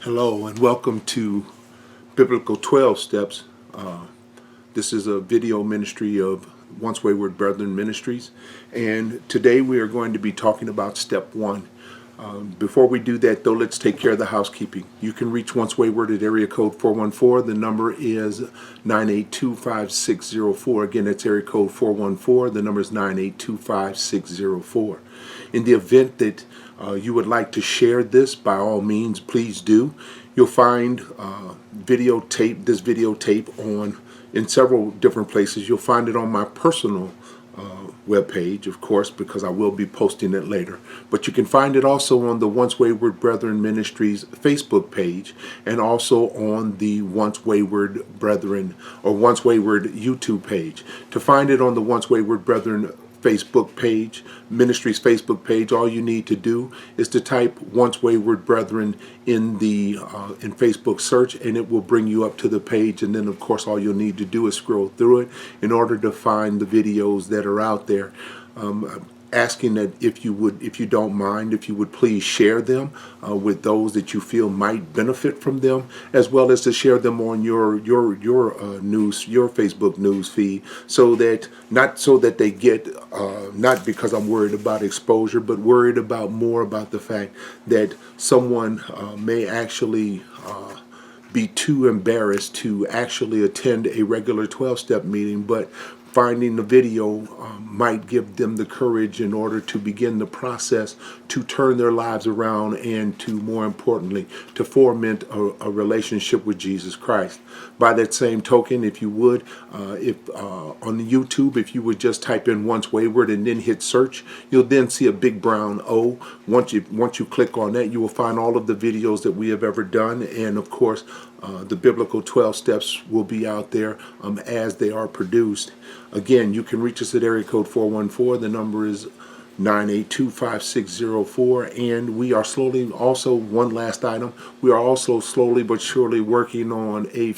Hello and welcome to Biblical 12 Steps. This is a video ministry of Once Wayward Brethren Ministries, and today we are going to be talking about step one. Before we do that, though, let's take care of the housekeeping. You can reach Once Wayward at area code 414. The number is 9825604. Again, that's area code 414. The number is 9825604. In the event that you would like to share this, by all means, please do. You'll find this videotape in several different places. You'll find it on my personal webpage, of course, because I will be posting it later. But you can find it also on the Once Wayward Brethren Ministries Facebook page, and also on the Once Wayward Brethren or Once Wayward YouTube page. To find it on the Once Wayward Brethren Facebook page, Ministries Facebook page, all you need to do is to type Once Wayward Brethren in Facebook search, and it will bring you up to the page. And then, of course, all you'll need to do is scroll through it in order to find the videos that are out there. Asking that if you don't mind, if you would please share them with those that you feel might benefit from them, as well as to share them on your Facebook news feed, so that they get not because I'm worried about exposure, but worried about more about the fact that someone may actually be too embarrassed to actually attend a regular 12-step meeting, but finding the video might give them the courage in order to begin the process to turn their lives around, and to, more importantly, to foment a relationship with Jesus Christ. By that same token, if you would, on the YouTube, if you would just type in Once Wayward and then hit search, you'll then see a big brown O. Once you click on that, you will find all of the videos that we have ever done, and of course, the Biblical 12 Steps will be out there as they are produced. Again, you can reach us at area code 414. The number is 9825604, and we are slowly, also one last item, we are also slowly but surely working on a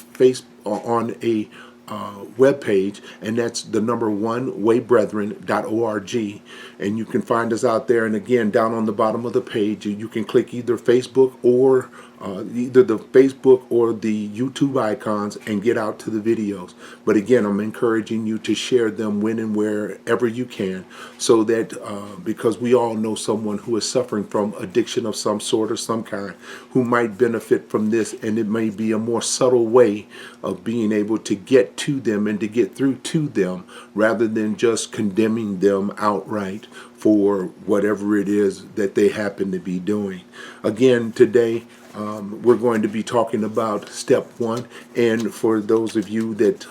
web page, and that's the number onewaybrethren.org, and you can find us out there. And again, down on the bottom of the page, you can click either Facebook or either the Facebook or the YouTube icons and get out to the videos. But again, I'm encouraging you to share them when and wherever you can, so that because we all know someone who is suffering from addiction of some sort or some kind, who might benefit from this, and it may be a more subtle way of being able to get to them and to get through to them, rather than just condemning them outright for whatever it is that they happen to be doing. Again, today we're going to be talking about step one. And for those of you that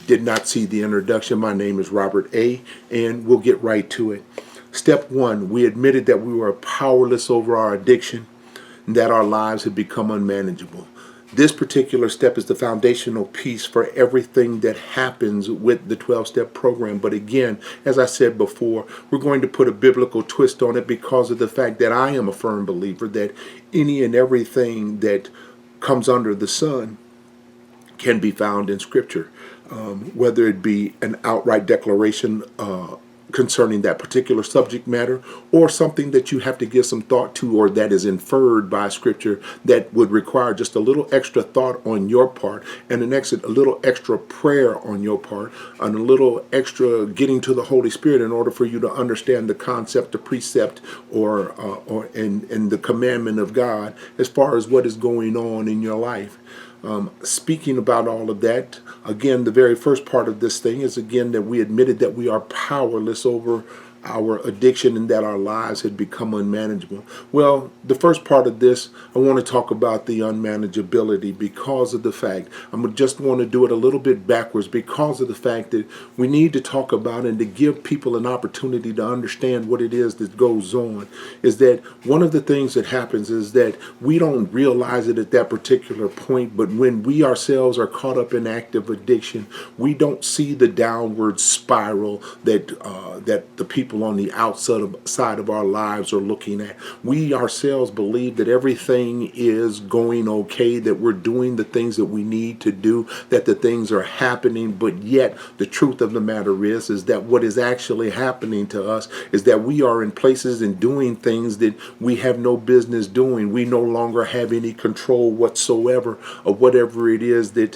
did not see the introduction, my name is Robert A., and we'll get right to it. Step one, we admitted that we were powerless over our addiction and that our lives had become unmanageable. This particular step is the foundational piece for everything that happens with the 12-step program. But again, as I said before, we're going to put a biblical twist on it, because of the fact that I am a firm believer that any and everything that comes under the sun can be found in Scripture, whether it be an outright declaration concerning that particular subject matter, or something that you have to give some thought to, or that is inferred by Scripture that would require just a little extra thought on your part, and a little extra prayer on your part, and a little extra getting to the Holy Spirit in order for you to understand the concept, the precept, or the commandment of God as far as what is going on in your life. Speaking about all of that, again, the very first part of this thing is, again, that we admitted that we are powerless over our addiction and that our lives had become unmanageable. Well, the first part of this, I want to talk about the unmanageability, because of the fact, I'm just want to do it a little bit backwards, because of the fact that we need to talk about and to give people an opportunity to understand what it is that goes on. Is that one of the things that happens is that we don't realize it at that particular point, but when we ourselves are caught up in active addiction, we don't see the downward spiral that the people people on the outside of our lives are looking at. We ourselves believe that everything is going okay, that we're doing the things that we need to do, that the things are happening, but yet the truth of the matter is that what is actually happening to us is that we are in places and doing things that we have no business doing. We no longer have any control whatsoever of whatever it is that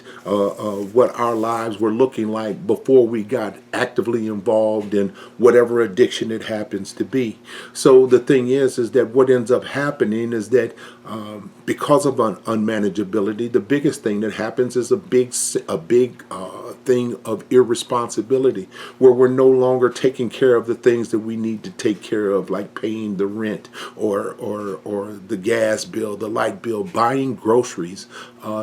what our lives were looking like before we got actively involved in whatever addiction it happens to be. So the thing is that what ends up happening is that because of unmanageability, the biggest thing that happens is a big thing of irresponsibility, where we're no longer taking care of the things that we need to take care of, like paying the rent or the gas bill, the light bill, buying groceries,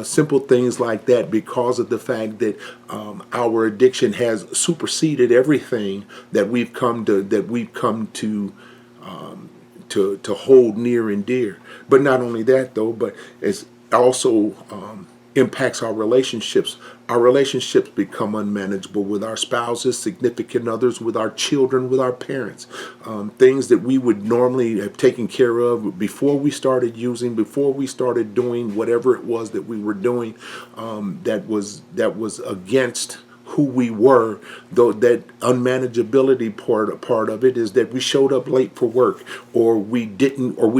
simple things like that, because of the fact that our addiction has superseded everything that we've come to hold near and dear. But not only that, though, but it's also impacts our relationships. Our relationships become unmanageable with our spouses, significant others, with our children, with our parents. Things that we would normally have taken care of before we started using, before we started doing whatever it was that we were doing, that was against who we were. Though that unmanageability part of it is that we showed up late for work, or we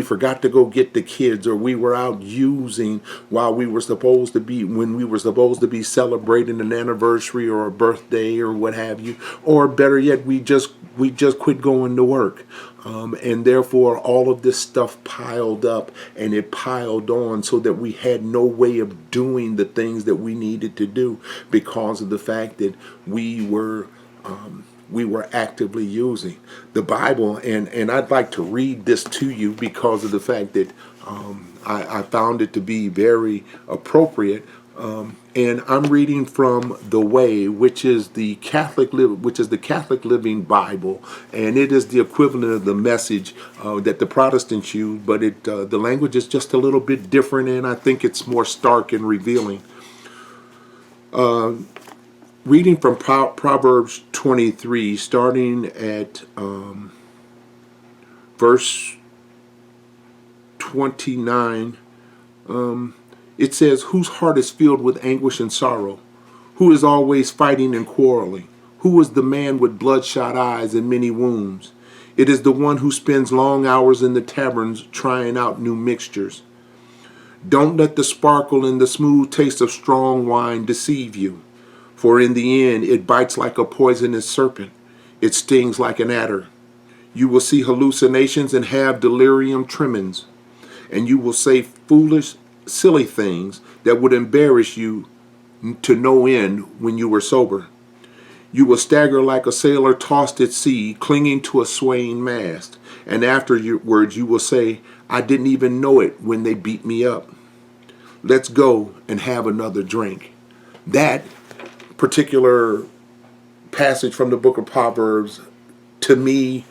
forgot to go get the kids, or we were out using while we were supposed to be, when we were supposed to be celebrating an anniversary or a birthday or what have you, or better yet, we just quit going to work. And therefore all of this stuff piled up, and it piled on, so that we had no way of doing the things that we needed to do, because of the fact that we were actively using the Bible. And I'd like to read this to you because of the fact that I found it to be very appropriate. And I'm reading from The Way, which is the Catholic Living Bible, and it is the equivalent of the Message that the Protestants use, but the language is just a little bit different, and I think it's more stark and revealing. Reading from Proverbs 23, starting at verse 29. It says, "Whose heart is filled with anguish and sorrow? Who is always fighting and quarreling? Who is the man with bloodshot eyes and many wounds? It is the one who spends long hours in the taverns trying out new mixtures. Don't let the sparkle and the smooth taste of strong wine deceive you, for in the end it bites like a poisonous serpent. It stings like an adder. You will see hallucinations and have delirium tremens, and you will say foolish, silly things that would embarrass you to no end when you were sober. You will stagger like a sailor tossed at sea, clinging to a swaying mast, and afterwards you will say, I didn't even know it when they beat me up. Let's go and have another drink." That particular passage from the book of Proverbs, to me,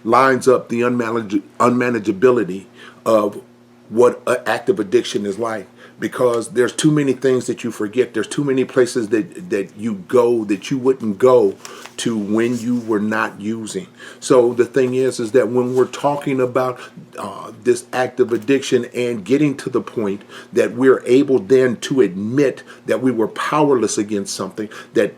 lines up the unmanageability of what active addiction is like, because there's too many things that you forget. There's too many places that you go that you wouldn't go to when you were not using. So the thing is that when we're talking about this active addiction and getting to the point that we're able then to admit that we were powerless against something, that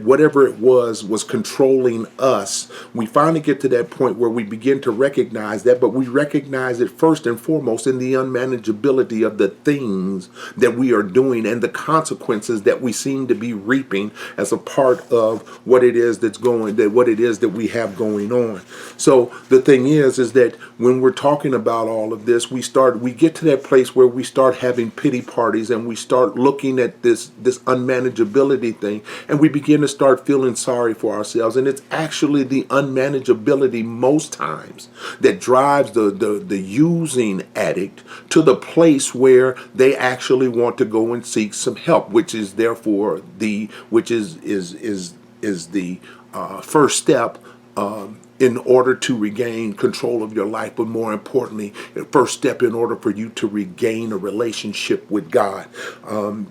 whatever it was controlling us, we finally get to that point where we begin to recognize that, but we recognize it first and foremost in the unmanageability of the things that we are doing and the consequences that we seem to be reaping as a part of what it is that we have going on. So the thing is that when we're talking about all of this, we get to that place where we start having pity parties, and we start looking at this unmanageability thing, and we begin to start feeling sorry for ourselves. And it's actually the unmanageability most times that drives the using addict to the place where they actually want to go and seek some help, which is therefore the first step in order to regain control of your life, but more importantly, the first step in order for you to regain a relationship with God.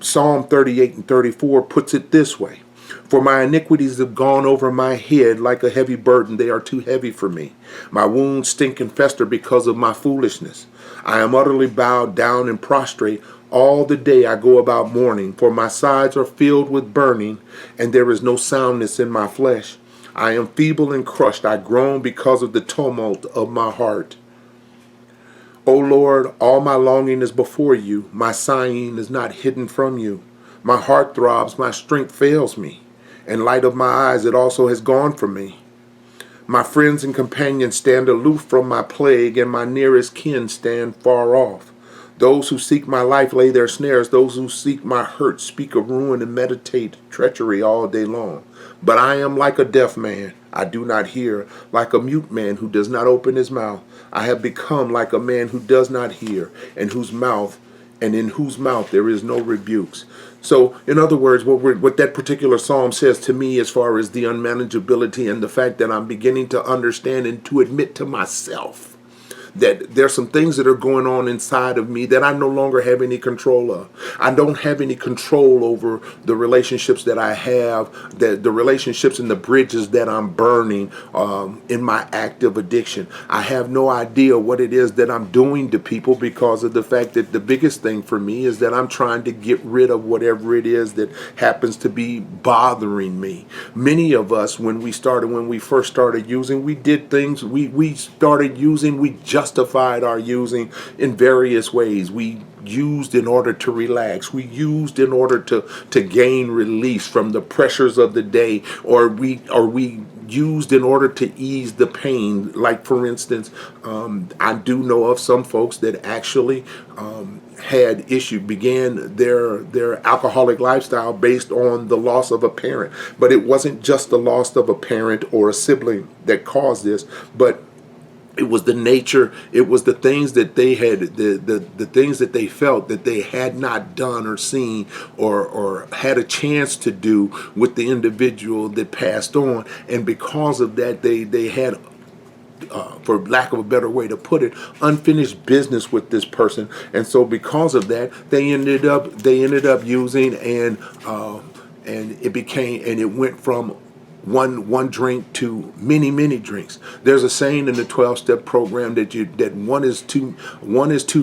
Psalm 38 and 34 puts it this way: For my iniquities have gone over my head like a heavy burden. They are too heavy for me. My wounds stink and fester because of my foolishness. I am utterly bowed down and prostrate. All the day I go about mourning, for my sides are filled with burning, and there is no soundness in my flesh. I am feeble and crushed. I groan because of the tumult of my heart. O Lord, all my longing is before you. My sighing is not hidden from you. My heart throbs, my strength fails me. And light of my eyes, it also has gone from me. My friends and companions stand aloof from my plague, and my nearest kin stand far off. Those who seek my life lay their snares. Those who seek my hurt speak of ruin and meditate treachery all day long. But I am like a deaf man. I do not hear, like a mute man who does not open his mouth. I have become like a man who does not hear, and in whose mouth there is no rebukes. So, in other words, what that particular psalm says to me, as far as the unmanageability and the fact that I'm beginning to understand and to admit to myself that there's some things that are going on inside of me that I no longer have any control of. I don't have any control over the relationships that I have, the relationships and the bridges that I'm burning in my active addiction. I have no idea what it is that I'm doing to people, because of the fact that the biggest thing for me is that I'm trying to get rid of whatever it is that happens to be bothering me. Many of us, when we first started using, we did things, we justified our using in various ways. We used in order to relax. We used in order to gain release from the pressures of the day, or we used in order to ease the pain. Like, for instance, I do know of some folks that actually began their alcoholic lifestyle based on the loss of a parent. But it wasn't just the loss of a parent or a sibling that caused this, but it was the nature, it was the things that they had, the things that they felt that they had not done or seen or had a chance to do with the individual that passed on. And because of that, they had, for lack of a better way to put it, unfinished business with this person. And so because of that, they ended up using, and it went from one drink to many drinks. There's a saying in the 12-step program that one is too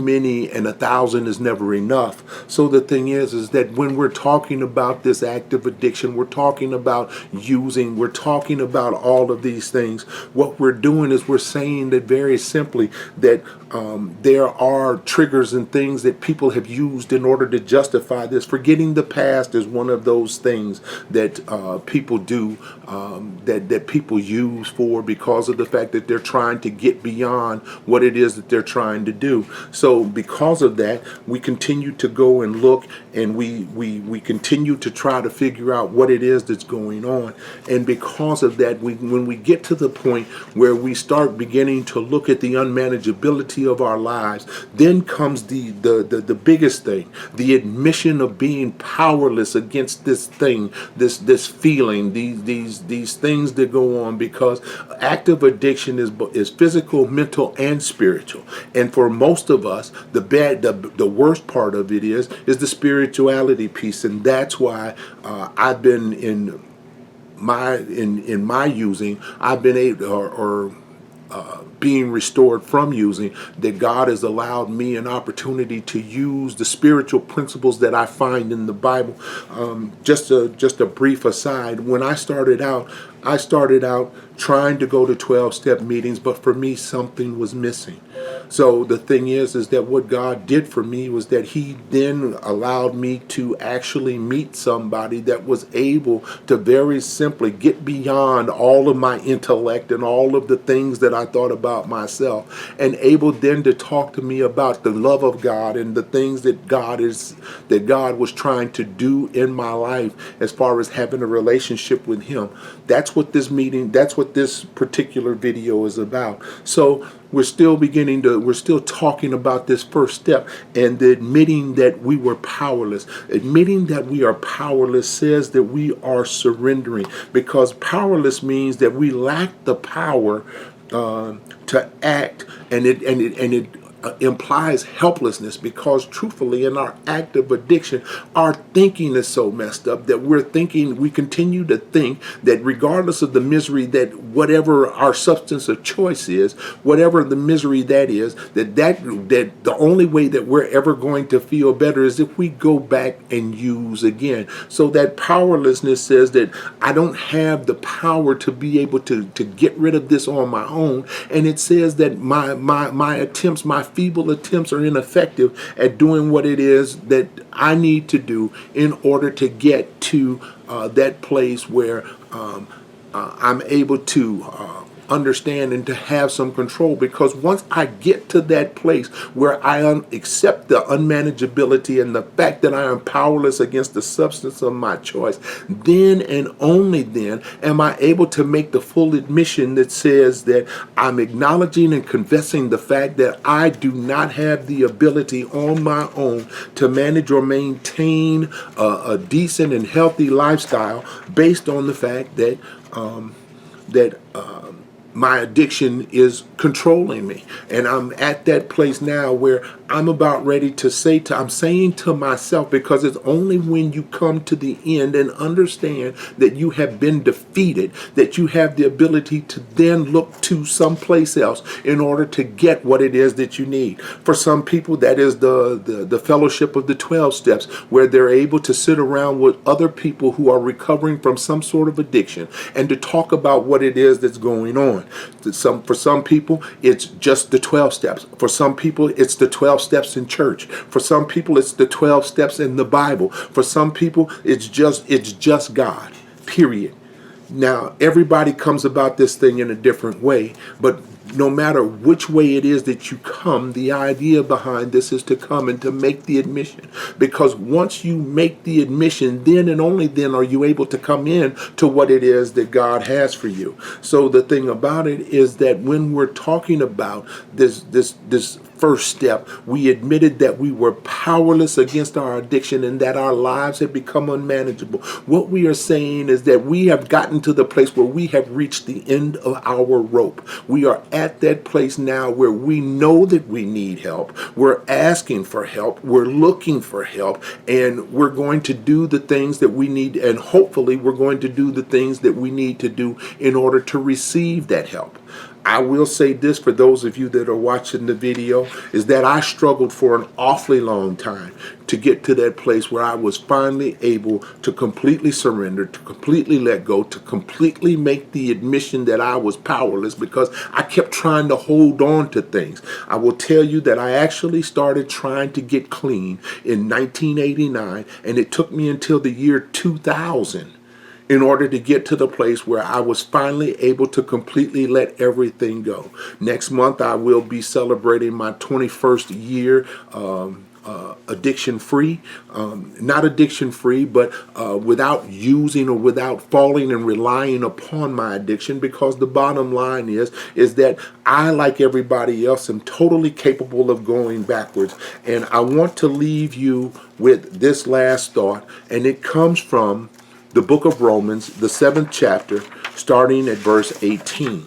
many and 1,000 is never enough. So the thing is that when we're talking about this active addiction, we're talking about using, we're talking about all of these things. What we're doing is we're saying that very simply that there are triggers and things that people have used in order to justify this. Forgetting the past is one of those things that people do, that people use for, because of the fact that they're trying to get beyond what it is that they're trying to do. So because of that, we continue to go and look, and we continue to try to figure out what it is that's going on. And because of that, when we get to the point where we start beginning to look at the unmanageability of our lives, then comes the biggest thing, the admission of being powerless against this thing, this feeling, these things that go on, because active addiction is physical, mental, and spiritual. And for most of us, the worst part of it is the spirituality piece. And that's why I've been in my using, I've been able, being restored from using, that God has allowed me an opportunity to use the spiritual principles that I find in the Bible. Just a brief aside, when I started out trying to go to 12-step meetings, but for me something was missing. So the thing is that what God did for me was that He then allowed me to actually meet somebody that was able to very simply get beyond all of my intellect and all of the things that I thought about myself, and able then to talk to me about the love of God and the things that God was trying to do in my life, as far as having a relationship with Him. That's what this particular video is about. So we're still talking about this first step, and admitting that we were powerless. Admitting that we are powerless says that we are surrendering, because powerless means that we lack the power to act, and it implies helplessness, because truthfully in our active addiction, our thinking is so messed up that we continue to think that regardless of the misery, that whatever our substance of choice is, whatever the misery that is, that the only way that we're ever going to feel better is if we go back and use again. So that powerlessness says that I don't have the power to be able to get rid of this on my own. And it says that my attempts, my feeble attempts, are ineffective at doing what it is that I need to do in order to get to that place where I'm able to understand and to have some control. Because once I get to that place where I accept the unmanageability and the fact that I am powerless against the substance of my choice, then and only then am I able to make the full admission that says that I'm acknowledging and confessing the fact that I do not have the ability on my own to manage or maintain a decent and healthy lifestyle, based on the fact that my addiction is controlling me. And I'm at that place now where I'm about ready to I'm saying to myself, because it's only when you come to the end and understand that you have been defeated, that you have the ability to then look to someplace else in order to get what it is that you need. For some people, that is the fellowship of the 12 steps, where they're able to sit around with other people who are recovering from some sort of addiction and to talk about what it is that's going on. For some people, it's just the 12 steps. For some people, it's the 12 steps in church. For some people, it's the 12 steps in the Bible. For some people, it's just God, period. Now, everybody comes about this thing in a different way, but no matter which way it is that you come, the idea behind this is to come and to make the admission. Because once you make the admission, then and only then are you able to come in to what it is that God has for you. So the thing about it is that when we're talking about this first step, we admitted that we were powerless against our addiction and that our lives had become unmanageable. What we are saying is that we have gotten to the place where we have reached the end of our rope. We are at that place now where we know that we need help. We're asking for help. We're looking for help. And we're going to do the things that we need. And hopefully we're going to do the things that we need to do in order to receive that help. I will say this for those of you that are watching the video, is that I struggled for an awfully long time to get to that place where I was finally able to completely surrender, to completely let go, to completely make the admission that I was powerless, because I kept trying to hold on to things. I will tell you that I actually started trying to get clean in 1989, and it took me until the year 2000 in order to get to the place where I was finally able to completely let everything go. Next month, I will be celebrating my 21st year addiction free. Not addiction free, but without using or without falling and relying upon my addiction, because the bottom line is that I, like everybody else, am totally capable of going backwards. And I want to leave you with this last thought, and it comes from the book of Romans, the 7th chapter, starting at verse 18.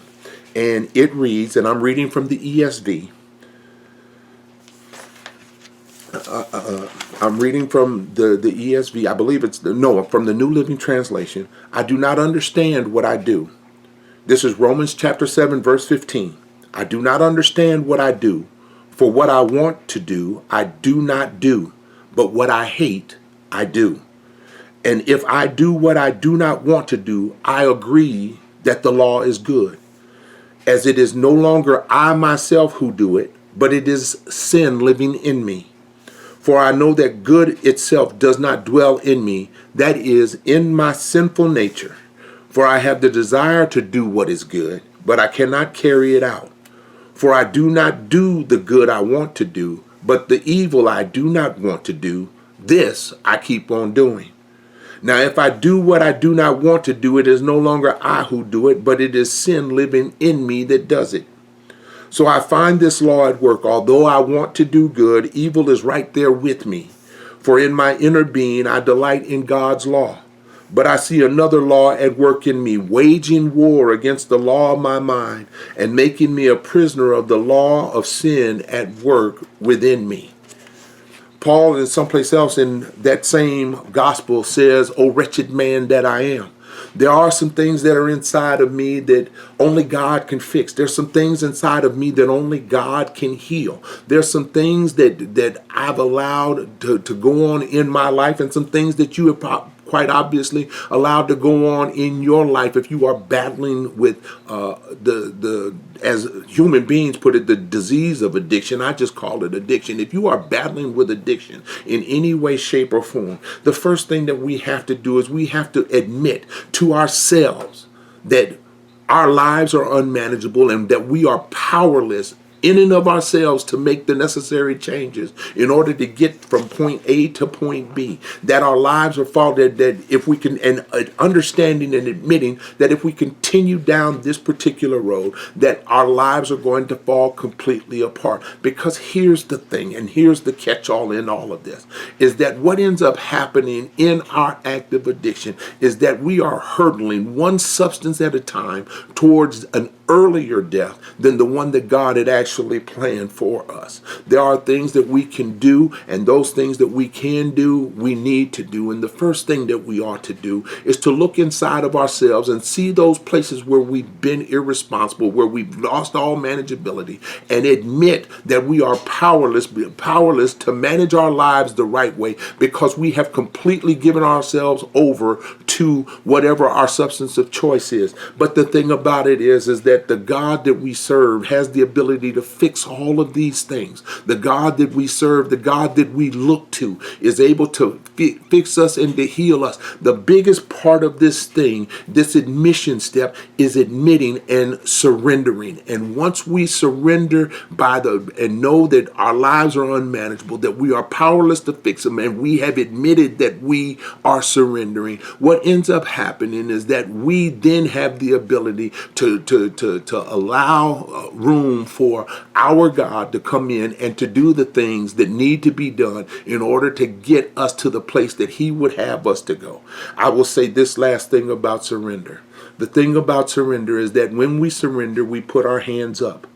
And it reads, and I'm reading from the ESV. I'm reading from the ESV. I believe from the New Living Translation. I do not understand what I do. This is Romans chapter 7, verse 15. I do not understand what I do. For what I want to do, I do not do. But what I hate, I do. And if I do what I do not want to do, I agree that the law is good. As it is no longer I myself who do it, but it is sin living in me. For I know that good itself does not dwell in me, that is, in my sinful nature. For I have the desire to do what is good, but I cannot carry it out. For I do not do the good I want to do, but the evil I do not want to do, this I keep on doing. Now, if I do what I do not want to do, it is no longer I who do it, but it is sin living in me that does it. So I find this law at work. Although I want to do good, evil is right there with me. For in my inner being, I delight in God's law. But I see another law at work in me, waging war against the law of my mind and making me a prisoner of the law of sin at work within me. Paul, in someplace else in that same gospel, says, "O wretched man that I am." There are some things that are inside of me that only God can fix. There's some things inside of me that only God can heal. There's some things that I've allowed to go on in my life, and some things that you have quite obviously allowed to go on in your life if you are battling with the as human beings put it, the disease of addiction. I just call it addiction. If you are battling with addiction in any way, shape, or form, the first thing that we have to do is we have to admit to ourselves that our lives are unmanageable and that we are powerless in and of ourselves to make the necessary changes in order to get from point A to point B. That our lives are faulted, that if we can, and understanding and admitting that if we continue down this particular road, that our lives are going to fall completely apart. Because here's the thing, and here's the catch-all in all of this, is that what ends up happening in our active addiction is that we are hurtling one substance at a time towards an earlier death than the one that God had actually planned for us. There are things that we can do, and those things that we can do, we need to do. And the first thing that we ought to do is to look inside of ourselves and see those places where we've been irresponsible, where we've lost all manageability, and admit that we are powerless to manage our lives the right way because we have completely given ourselves over to whatever our substance of choice is. But the thing about it is that the God that we serve has the ability to fix all of these things. The God that we serve, the God that we look to, is able to fix us and to heal us. The biggest part of this thing, this admission step, is admitting and surrendering. And once we surrender and know that our lives are unmanageable, that we are powerless to fix them, and we have admitted that we are surrendering, what ends up happening is that we then have the ability to allow room for our God to come in and to do the things that need to be done in order to get us to the place that He would have us to go. I will say this last thing about surrender. The thing about surrender is that when we surrender, we put our hands up.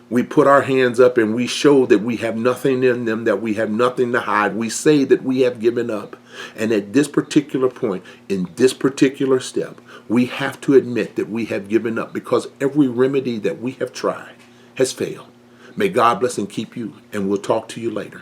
We put our hands up and we show that we have nothing in them, that we have nothing to hide. We say that we have given up. And at this particular point, in this particular step, we have to admit that we have given up because every remedy that we have tried has failed. May God bless and keep you, and we'll talk to you later.